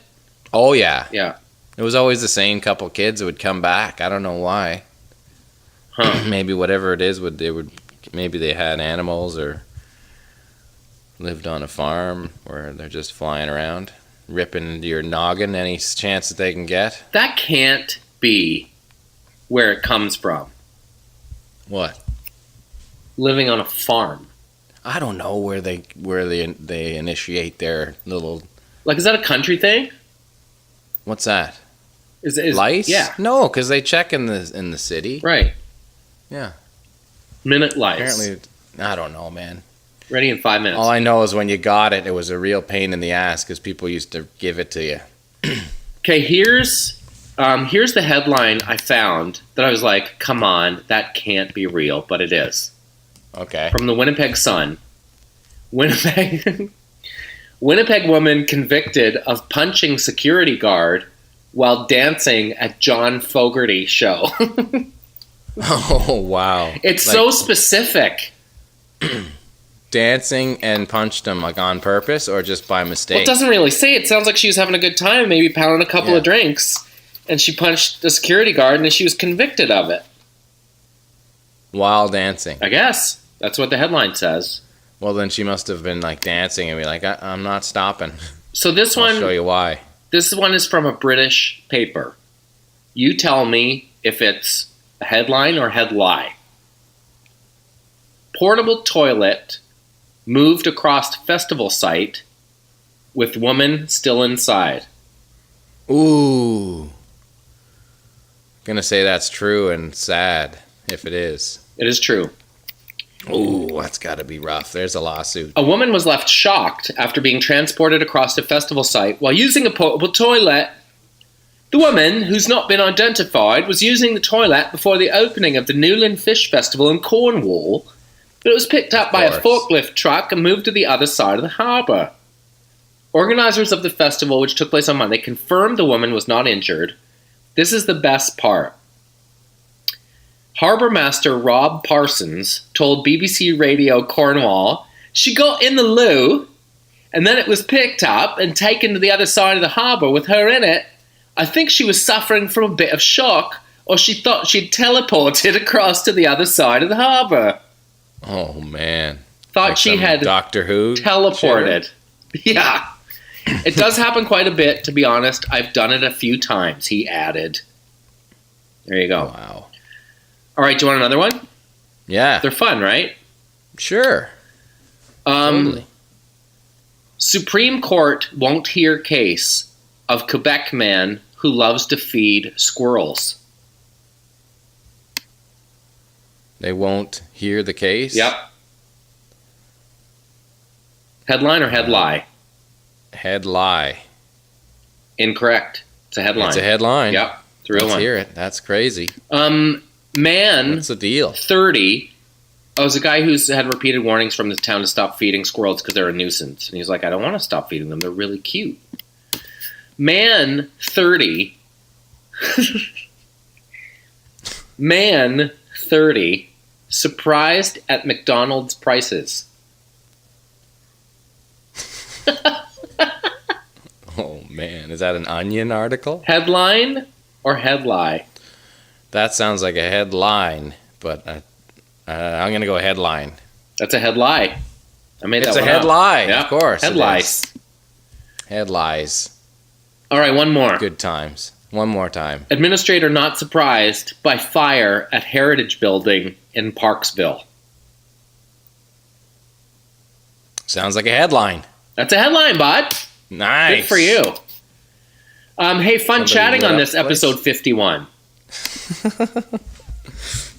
Oh, yeah. Yeah. It was always the same couple kids that would come back. I don't know why. Huh. Maybe whatever it is, maybe they had animals or lived on a farm where they're just flying around, ripping into your noggin any chance that they can get. That can't be where it comes from. What? Living on a farm. I don't know where they initiate their little. Like, is that a country thing? What's that? Is Lice? Yeah. No, because they check in the city. Right. Yeah. Minute lice. Apparently, I don't know, man. Ready in 5 minutes. All I know is when you got it, it was a real pain in the ass because people used to give it to you. Okay, here's the headline I found that I was like, come on, that can't be real, but it is. Okay. From the Winnipeg Sun. Winnipeg woman convicted of punching security guard while dancing at John Fogerty show. Oh, wow. It's so specific. Dancing and punched him like on purpose or just by mistake? Well, it doesn't really say. It sounds like she was having a good time, maybe pounding a couple of drinks, and she punched the security guard, and she was convicted of it. While dancing. I guess. That's what the headline says. Well, then she must have been like dancing and be like, I'm not stopping. So this I'll one, show you why. This one is from a British paper. You tell me if it's a headline or head lie. Portable toilet moved across festival site with woman still inside. Ooh. Gonna say that's true and sad if it is. It is true. Ooh, that's gotta be rough. There's a lawsuit. A woman was left shocked after being transported across a festival site while using a portable toilet. The woman, who's not been identified, was using the toilet before the opening of the Newland Fish Festival in Cornwall, but it was picked up by a forklift truck and moved to the other side of the harbour. Organisers of the festival, which took place on Monday, confirmed the woman was not injured. This is the best part. Harbour Master Rob Parsons told BBC Radio Cornwall she got in the loo and then it was picked up and taken to the other side of the harbour with her in it. I think she was suffering from a bit of shock, or she thought she'd teleported across to the other side of the harbour. Oh, man. Thought Like she some had Doctor Who teleported. Yeah. It does happen quite a bit, to be honest. I've done it a few times, he added. There you go. Wow. All right, do you want another one? Yeah. They're fun, right? Sure. Totally. Supreme Court won't hear case of Quebec man who loves to feed squirrels. They won't hear the case? Yep. Headline or head lie? Head lie. Incorrect. It's a headline. It's a headline. Yep. It's a real Let's one. hear it. That's crazy. Man, What's the deal? 30, Oh, it's a guy who's had repeated warnings from the town to stop feeding squirrels because they're a nuisance. And he's like, I don't want to stop feeding them. They're really cute. Man 30. Man 30. Surprised at McDonald's prices. Oh, man. Is that an Onion article? Headline or headline? That sounds like a headline, but I'm going to go headline. That's a headline. I made It's that a one up. headline, Yeah. of course. Headlies. Headlies. All right, one more. Good times. One more time. Administrator not surprised by fire at Heritage Building in Parksville. Sounds like a headline. That's a headline, bud. Nice. Good for you. Hey, fun Somebody chatting lit on up this the place. episode 51.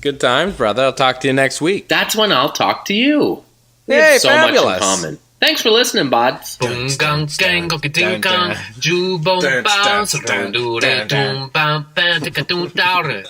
Good times, brother. I'll talk to you next week. That's when I'll talk to you. We Yay, have so much fabulous. in common. Thanks for listening, buds. Boom gang gang goki ding dong, ju boom bounce, dum do de doom bam bam ticka doom down.